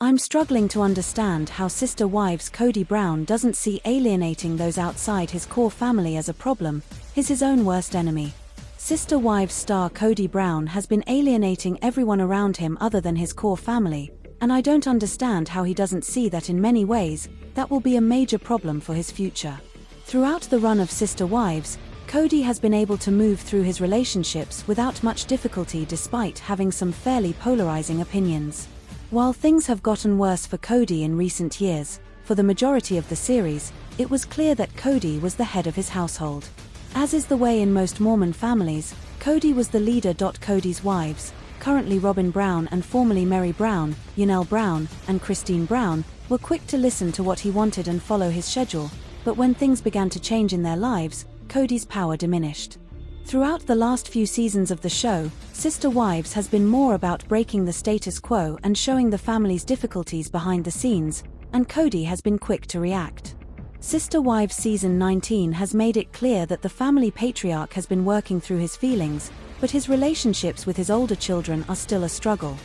I'm struggling to understand how Sister Wives Kody Brown doesn't see alienating those outside his core family as a problem. He's his own worst enemy. Sister Wives star Kody Brown has been alienating everyone around him other than his core family, and I don't understand how he doesn't see that in many ways, that will be a major problem for his future. Throughout the run of Sister Wives, Kody has been able to move through his relationships without much difficulty despite having some fairly polarizing opinions. While things have gotten worse for Kody in recent years, for the majority of the series, it was clear that Kody was the head of his household. As is the way in most Mormon families, Kody was the leader. Kody's wives, currently Robin Brown and formerly Mary Brown, Yanelle Brown, and Christine Brown, were quick to listen to what he wanted and follow his schedule, but when things began to change in their lives, Kody's power diminished. Throughout the last few seasons of the show, Sister Wives has been more about breaking the status quo and showing the family's difficulties behind the scenes, and Kody has been quick to react. Sister Wives Season 19 has made it clear that the family patriarch has been working through his feelings, but his relationships with his older children are still a struggle.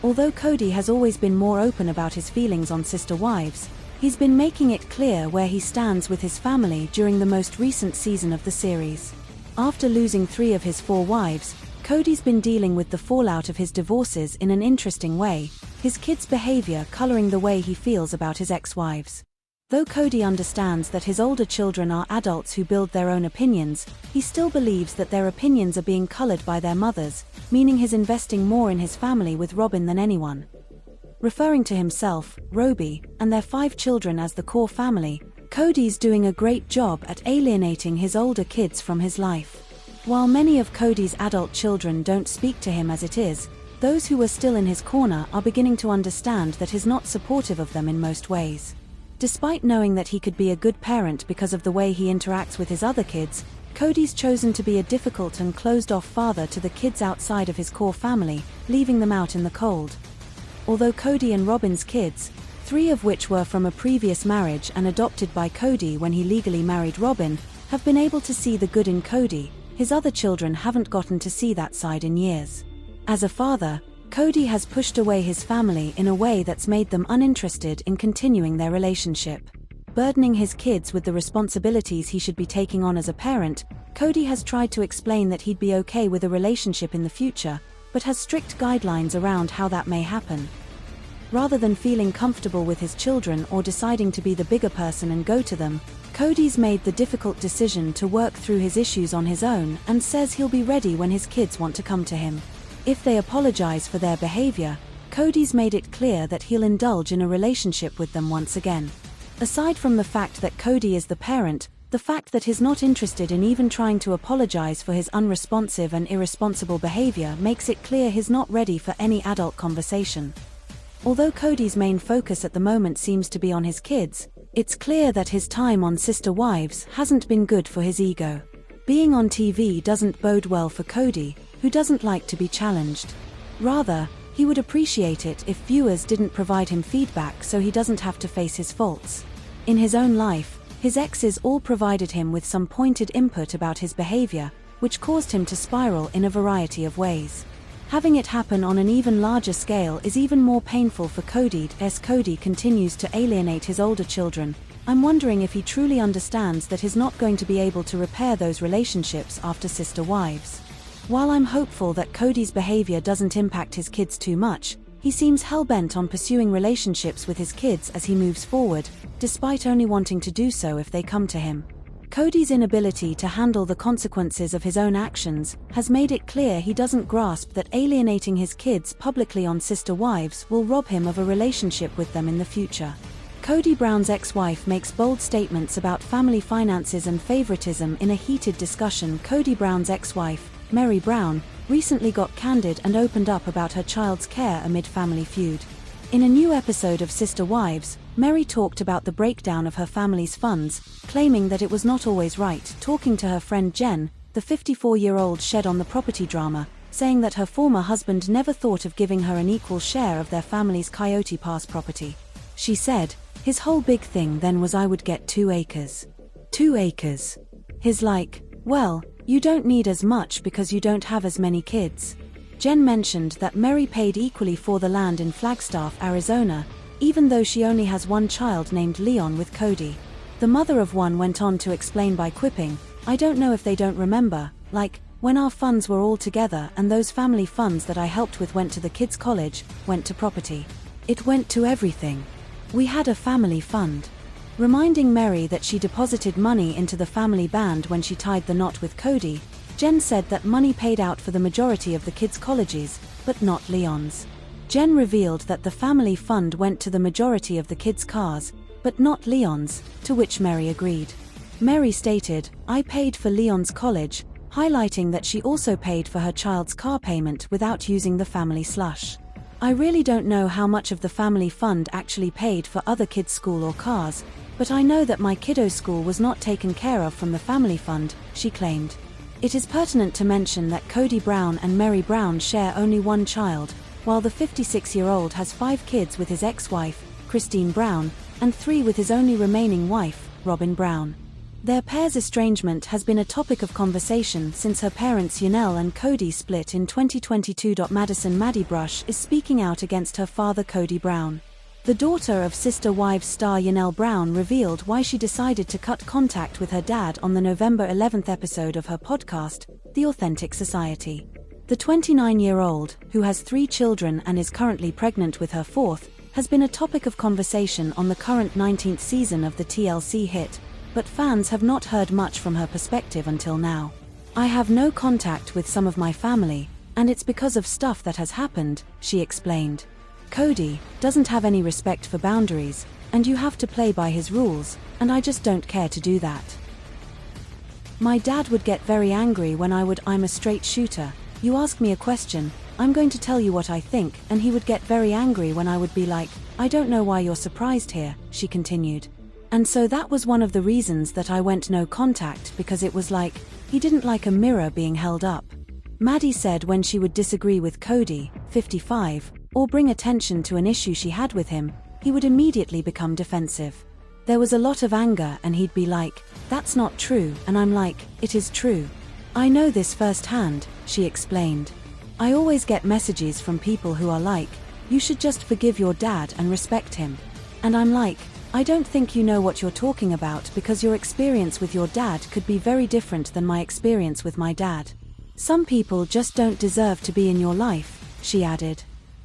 Although Kody has always been more open about his feelings on Sister Wives, he's been making it clear where he stands with his family during the most recent season of the series. After losing 3 of his 4 wives, Kody's been dealing with the fallout of his divorces in an interesting way, his kids' behavior coloring the way he feels about his ex-wives. Though Kody understands that his older children are adults who build their own opinions, he still believes that their opinions are being colored by their mothers, meaning he's investing more in his family with Robin than anyone. Referring to himself, Roby, and their 5 children as the core family, Kody's doing a great job at alienating his older kids from his life. While many of Kody's adult children don't speak to him as it is, those who were still in his corner are beginning to understand that he's not supportive of them in most ways. Despite knowing that he could be a good parent because of the way he interacts with his other kids, Kody's chosen to be a difficult and closed-off father to the kids outside of his core family, leaving them out in the cold. Although Kody and Robin's kids, 3 of which were from a previous marriage and adopted by Kody when he legally married Robin, have been able to see the good in Kody, his other children haven't gotten to see that side in years. As a father, Kody has pushed away his family in a way that's made them uninterested in continuing their relationship. Burdening his kids with the responsibilities he should be taking on as a parent, Kody has tried to explain that he'd be okay with a relationship in the future, but has strict guidelines around how that may happen. Rather than feeling comfortable with his children or deciding to be the bigger person and go to them, Kody's made the difficult decision to work through his issues on his own and says he'll be ready when his kids want to come to him. If they apologize for their behavior, Kody's made it clear that he'll indulge in a relationship with them once again. Aside from the fact that Kody is the parent, the fact that he's not interested in even trying to apologize for his unresponsive and irresponsible behavior makes it clear he's not ready for any adult conversation. Although Kody's main focus at the moment seems to be on his kids, it's clear that his time on Sister Wives hasn't been good for his ego. Being on TV doesn't bode well for Kody, who doesn't like to be challenged. Rather, he would appreciate it if viewers didn't provide him feedback so he doesn't have to face his faults. In his own life, his exes all provided him with some pointed input about his behavior, which caused him to spiral in a variety of ways. Having it happen on an even larger scale is even more painful for Kody. As Kody continues to alienate his older children, I'm wondering if he truly understands that he's not going to be able to repair those relationships after Sister Wives. While I'm hopeful that Kody's behavior doesn't impact his kids too much, he seems hell-bent on pursuing relationships with his kids as he moves forward, despite only wanting to do so if they come to him. Kody's inability to handle the consequences of his own actions has made it clear he doesn't grasp that alienating his kids publicly on Sister Wives will rob him of a relationship with them in the future. Kody Brown's ex-wife makes bold statements about family finances and favoritism in a heated discussion. Kody Brown's ex-wife, Mary Brown, recently got candid and opened up about her child's care amid family feud. In a new episode of Sister Wives, Mary talked about the breakdown of her family's funds, claiming that it was not always right. Talking to her friend Jen, the 54-year-old shed on the property drama, saying that her former husband never thought of giving her an equal share of their family's Coyote Pass property. She said, "His whole big thing then was I would get 2 acres. 2 acres. He's like, well, you don't need as much because you don't have as many kids." Jen mentioned that Mary paid equally for the land in Flagstaff, Arizona, even though she only has one child named Leon with Kody. The mother of one went on to explain by quipping, "I don't know if they don't remember, like, when our funds were all together and those family funds that I helped with went to the kids' college, went to property. It went to everything. We had a family fund." Reminding Mary that she deposited money into the family band when she tied the knot with Kody, Jen said that money paid out for the majority of the kids' colleges, but not Leon's. Jen revealed that the family fund went to the majority of the kids' cars, but not Leon's, to which Mary agreed. Mary stated, "I paid for Leon's college," highlighting that she also paid for her child's car payment without using the family slush. "I really don't know how much of the family fund actually paid for other kids' school or cars, but I know that my kiddo's school was not taken care of from the family fund," she claimed. It is pertinent to mention that Kody Brown and Mary Brown share only one child, while the 56-year-old has 5 kids with his ex-wife, Christine Brown, and 3 with his only remaining wife, Robin Brown. Their pair's estrangement has been a topic of conversation since her parents Yanel and Kody split in 2022. Madison Maddie Brush is speaking out against her father Kody Brown. The daughter of Sister Wives star Yanel Brown revealed why she decided to cut contact with her dad on the November 11th episode of her podcast, The Authentic Society. The 29-year-old, who has 3 children and is currently pregnant with her 4th, has been a topic of conversation on the current 19th season of the TLC hit, but fans have not heard much from her perspective until now. "I have no contact with some of my family, and it's because of stuff that has happened," she explained. "Kody doesn't have any respect for boundaries, and you have to play by his rules, and I just don't care to do that. My dad would get very angry when I'm a straight shooter. You ask me a question, I'm going to tell you what I think, and he would get very angry when I would be like, I don't know why you're surprised here," she continued. "And so that was one of the reasons that I went no contact, because it was like, he didn't like a mirror being held up." Maddie said when she would disagree with Kody, 55, or bring attention to an issue she had with him, he would immediately become defensive. There was a lot of anger and he'd be like, "That's not true," and I'm like, "It is true. I know this firsthand," she explained. "I always get messages from people who are like, you should just forgive your dad and respect him. And I'm like, I don't think you know what you're talking about, because your experience with your dad could be very different than my experience with my dad. Some people just don't deserve to be in your life," she added.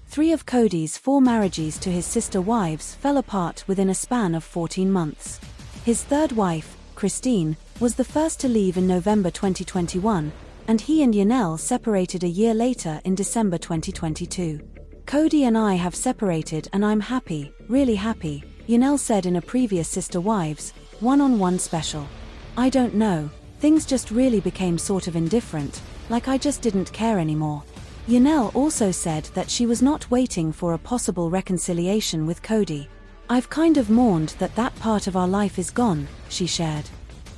3 of Kody's 4 marriages to his sister wives fell apart within a span of 14 months. His 3rd wife, Christine, was the first to leave in November 2021, and he and Yanel separated a year later in December 2022. "Kody and I have separated and I'm happy, really happy," Yanel said in a previous Sister Wives one-on-one special. "I don't know, things just really became sort of indifferent, like I just didn't care anymore." Yanel also said that she was not waiting for a possible reconciliation with Kody. "I've kind of mourned that that part of our life is gone," she shared.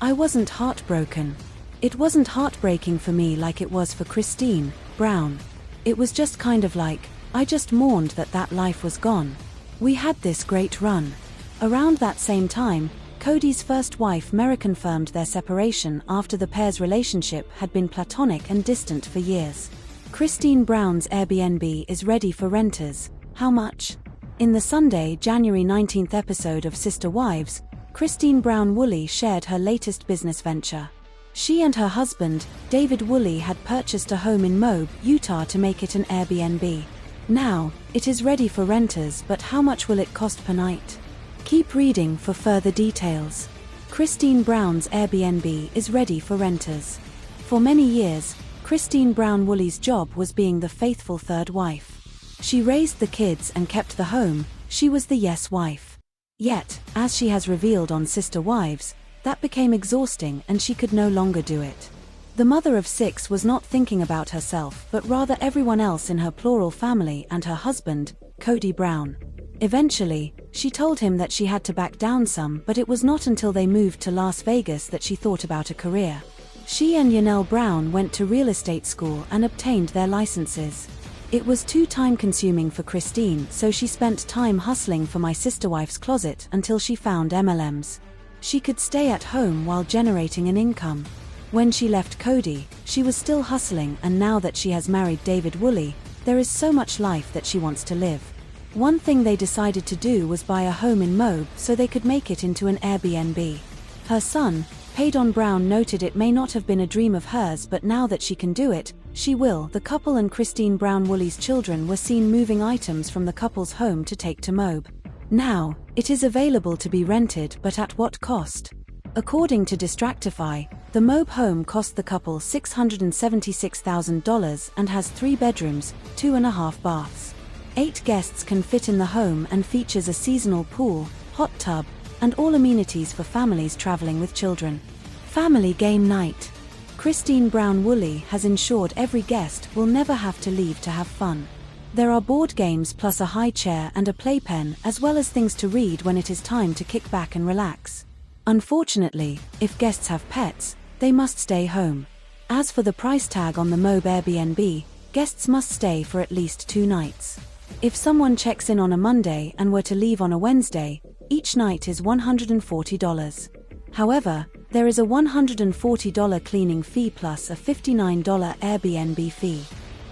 "I wasn't heartbroken. It wasn't heartbreaking for me like it was for Christine Brown. It was just kind of like, I just mourned that that life was gone. We had this great run." Around that same time, Kody's first wife Mary confirmed their separation after the pair's relationship had been platonic and distant for years. Christine Brown's Airbnb is ready for renters. How much? In the Sunday, January 19th episode of Sister Wives, Christine Brown Woolley shared her latest business venture. She and her husband, David Woolley, had purchased a home in Moab, Utah to make it an Airbnb. Now, it is ready for renters, but how much will it cost per night? Keep reading for further details. Christine Brown's Airbnb is ready for renters. For many years, Christine Brown Woolley's job was being the faithful 3rd wife. She raised the kids and kept the home, she was the yes wife. Yet, as she has revealed on Sister Wives, that became exhausting and she could no longer do it. The mother of 6 was not thinking about herself but rather everyone else in her plural family and her husband, Kody Brown. Eventually, she told him that she had to back down some, but it was not until they moved to Las Vegas that she thought about a career. She and Yanel Brown went to real estate school and obtained their licenses. It was too time-consuming for Christine, so she spent time hustling for My Sister Wife's closet until she found MLMs. She could stay at home while generating an income. When she left Kody, she was still hustling, and now that she has married David Woolley, there is so much life that she wants to live. One thing they decided to do was buy a home in Moab so they could make it into an Airbnb. Her son, Kody Brown, noted it may not have been a dream of hers, but now that she can do it, she will. The couple and Kody Brown Woolley's children were seen moving items from the couple's home to take to Moab. Now, it is available to be rented, but at what cost? According to Distractify, the Moab home cost the couple $676,000 and has 3 bedrooms, 2.5 baths. 8 guests can fit in the home and features a seasonal pool, hot tub, and all amenities for families traveling with children. Family game night. Kody Brown Woolley has ensured every guest will never have to leave to have fun. There are board games plus a high chair and a playpen, as well as things to read when it is time to kick back and relax. Unfortunately, if guests have pets, they must stay home. As for the price tag on the Moab Airbnb, guests must stay for at least 2 nights. If someone checks in on a Monday and were to leave on a Wednesday, each night is $140. However, there is a $140 cleaning fee plus a $59 Airbnb fee.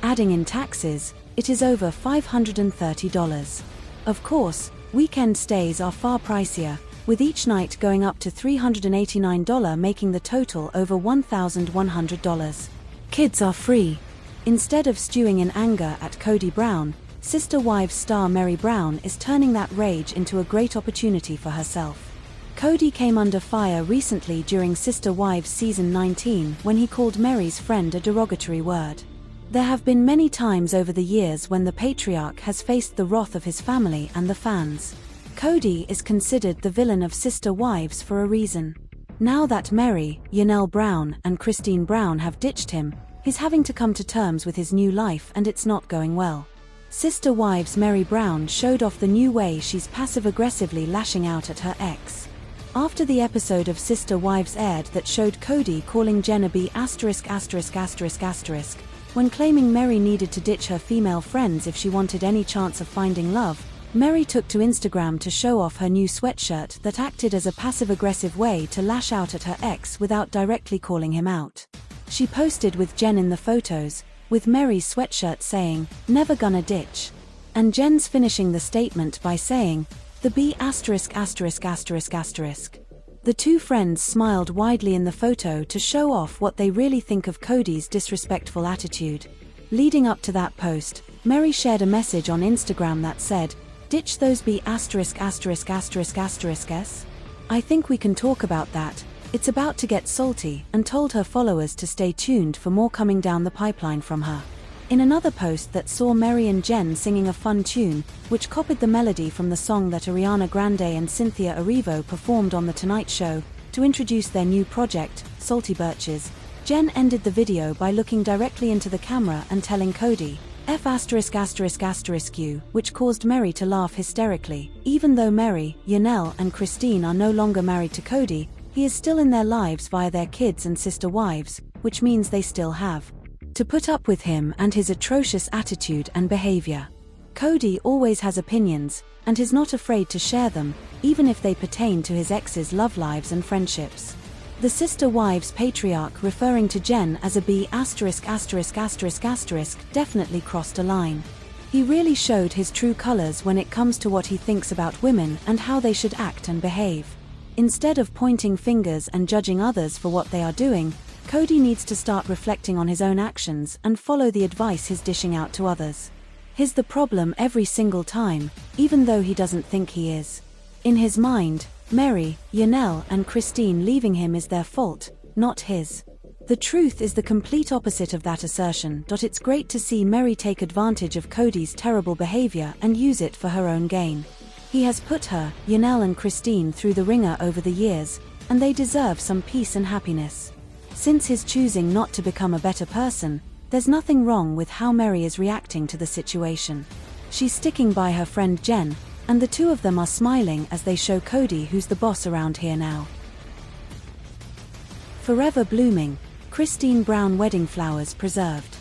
Adding in taxes, it is over $530. Of course, weekend stays are far pricier, with each night going up to $389, making the total over $1,100. Kids are free. Instead of stewing in anger at Kody Brown, Sister Wives star Meri Brown is turning that rage into a great opportunity for herself. Kody came under fire recently during Sister Wives season 19 when he called Meri's friend a derogatory word. There have been many times over the years when the patriarch has faced the wrath of his family and the fans. Kody is considered the villain of Sister Wives for a reason. Now that Meri, Brown, and Kody Brown have ditched him, he's having to come to terms with his new life, and it's not going well. Sister Wives Meri Brown showed off the new way she's passive-aggressively lashing out at her ex. After the episode of Sister Wives aired that showed Kody calling Jen a B********, when claiming Meri needed to ditch her female friends if she wanted any chance of finding love, Meri took to Instagram to show off her new sweatshirt that acted as a passive-aggressive way to lash out at her ex without directly calling him out. She posted with Jen in the photos, with Meri's sweatshirt saying, "Never gonna ditch." And Jen's finishing the statement by saying, "The B***********." The two friends smiled widely in the photo to show off what they really think of Kody's disrespectful attitude. Leading up to that post, Meri shared a message on Instagram that said, "Ditch those B********************. I think we can talk about that. It's about to get salty," and told her followers to stay tuned for more coming down the pipeline from her. In another post that saw Meri and Jen singing a fun tune, which copied the melody from the song that Ariana Grande and Cynthia Erivo performed on The Tonight Show, to introduce their new project, Salty Birches, Jen ended the video by looking directly into the camera and telling Kody, "F**********, which caused Meri to laugh hysterically. Even though Meri, and Christine are no longer married to Kody, he is still in their lives via their kids and sister wives, which means they still have to put up with him and his atrocious attitude and behavior. Kody always has opinions, and is not afraid to share them, even if they pertain to his ex's love lives and friendships." The Sister Wives patriarch referring to Jen as a B*********, definitely crossed a line. He really showed his true colors when it comes to what he thinks about women and how they should act and behave. Instead of pointing fingers and judging others for what they are doing, Kody needs to start reflecting on his own actions and follow the advice he's dishing out to others. He's the problem every single time, even though he doesn't think he is. In his mind, Meri, and Christine leaving him is their fault, not his. The truth is the complete opposite of that assertion. It's great to see Meri take advantage of Kody's terrible behavior and use it for her own gain. He has put her, and Christine through the ringer over the years, and they deserve some peace and happiness. Since his choosing not to become a better person, there's nothing wrong with how Meri is reacting to the situation. She's sticking by her friend Jen, and the two of them are smiling as they show Kody who's the boss around here now. Forever blooming, Kody Brown wedding flowers preserved.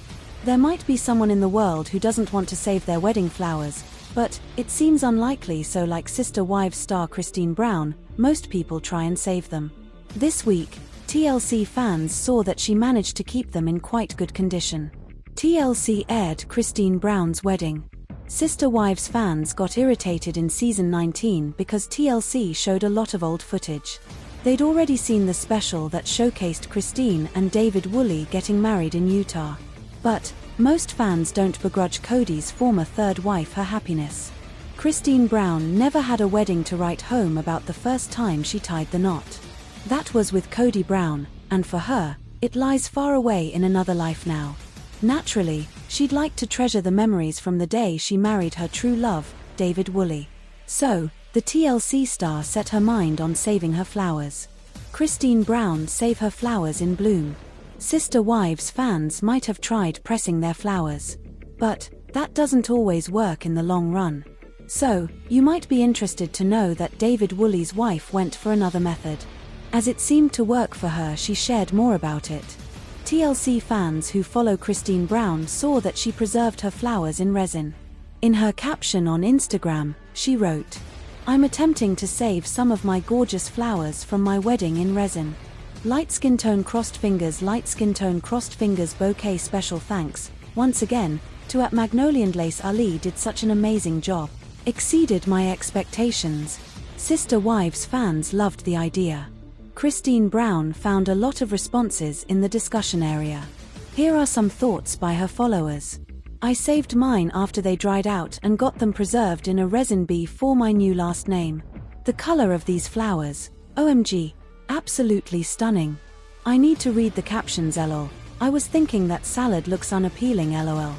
There might be someone in the world who doesn't want to save their wedding flowers, but it seems unlikely, so like Sister Wives star Kody Brown, most people try and save them. This week, TLC fans saw that she managed to keep them in quite good condition. TLC aired Kody Brown's wedding. Sister Wives fans got irritated in season 19 because TLC showed a lot of old footage. They'd already seen the special that showcased Kody and David Woolley getting married in Utah. But most fans don't begrudge Kody's former third wife her happiness. Kody Brown never had a wedding to write home about the first time she tied the knot. That was with Kody Brown, and for her, it lies far away in another life now. Naturally, she'd like to treasure the memories from the day she married her true love, David Woolley. So, the TLC star set her mind on saving her flowers. Kody Brown save her flowers in bloom. Sister Wives fans might have tried pressing their flowers. But that doesn't always work in the long run. So, you might be interested to know that David Woolley's wife went for another method. As it seemed to work for her, she shared more about it. TLC fans who follow Kody Brown saw that she preserved her flowers in resin. In her caption on Instagram, she wrote, "I'm attempting to save some of my gorgeous flowers from my wedding in resin. Light skin tone crossed fingers bouquet. Special thanks, once again, to @Magnolian Lace. Ali did such an amazing job. Exceeded my expectations." Sister Wives fans loved the idea. Kody Brown found a lot of responses in the discussion area. Here are some thoughts by her followers. "I saved mine after they dried out and got them preserved in a resin for my new last name. The color of these flowers, OMG, absolutely stunning. I need to read the captions lol. I was thinking that salad looks unappealing lol.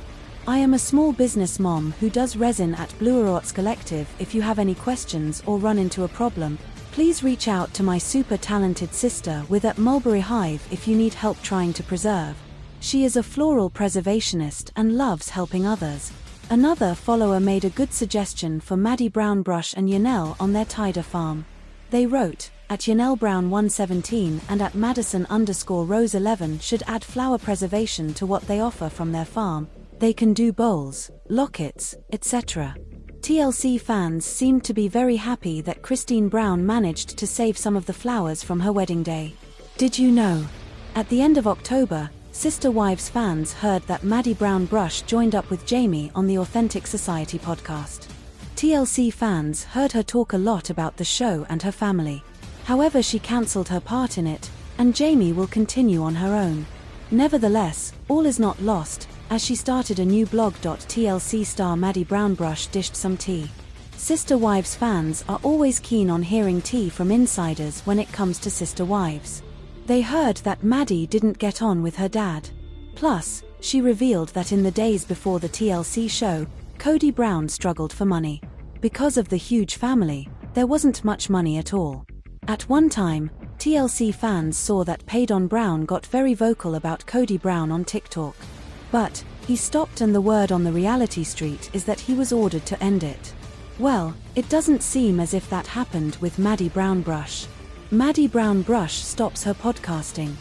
I am a small business mom who does resin at Blue Arts Collective. If you have any questions or run into a problem, please reach out to my super talented sister with @Mulberry Hive if you need help trying to preserve. She is a floral preservationist and loves helping others." Another follower made a good suggestion for Maddie Brown Brush and Yanelle on their Tider farm. They wrote, @Yanelle Brown 117 and @Madison_Rose11 should add flower preservation to what they offer from their farm. They can do bowls, lockets, etc. TLC fans seemed to be very happy that Kody Brown managed to save some of the flowers from her wedding day. Did you know? At the end of October, Sister Wives fans heard that Maddie Brown Brush joined up with Jamie on the Authentic Society podcast. TLC fans heard her talk a lot about the show and her family. However, she cancelled her part in it, and Jamie will continue on her own. Nevertheless, all is not lost, as she started a new blog. TLC star Maddie Brown Brush dished some tea. Sister Wives fans are always keen on hearing tea from insiders when it comes to Sister Wives. They heard that Maddie didn't get on with her dad. Plus, she revealed that in the days before the TLC show, Kody Brown struggled for money. Because of the huge family, there wasn't much money at all. At one time, TLC fans saw that Paydon Brown got very vocal about Kody Brown on TikTok. But he stopped, and the word on the reality street is that he was ordered to end it. Well, it doesn't seem as if that happened with Maddie Brown Brush. Maddie Brown Brush stops her podcasting.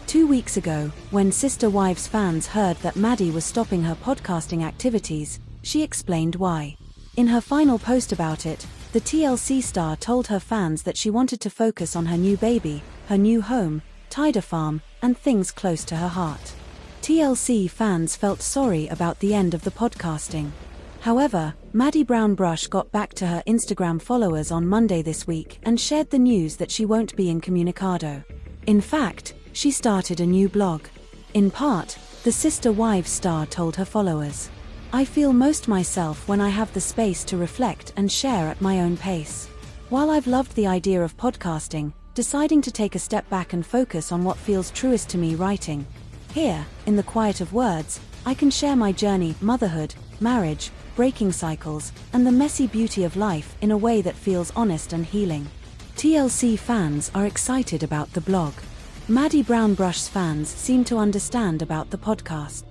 2 weeks ago, when Sister Wives fans heard that Maddie was stopping her podcasting activities, she explained why. In her final post about it, the TLC star told her fans that she wanted to focus on her new baby, her new home, Tider farm, and things close to her heart. TLC fans felt sorry about the end of the podcasting. However, Maddie Brown Brush got back to her Instagram followers on Monday this week and shared the news that she won't be incommunicado. In fact, she started a new blog. In part, the Sister Wives star told her followers, "I feel most myself when I have the space to reflect and share at my own pace. While I've loved the idea of podcasting, deciding to take a step back and focus on what feels truest to me, writing. Here, in the quiet of words, I can share my journey, motherhood, marriage, breaking cycles, and the messy beauty of life in a way that feels honest and healing." TLC fans are excited about the blog. Maddie Brown Brush's fans seem to understand about the podcast.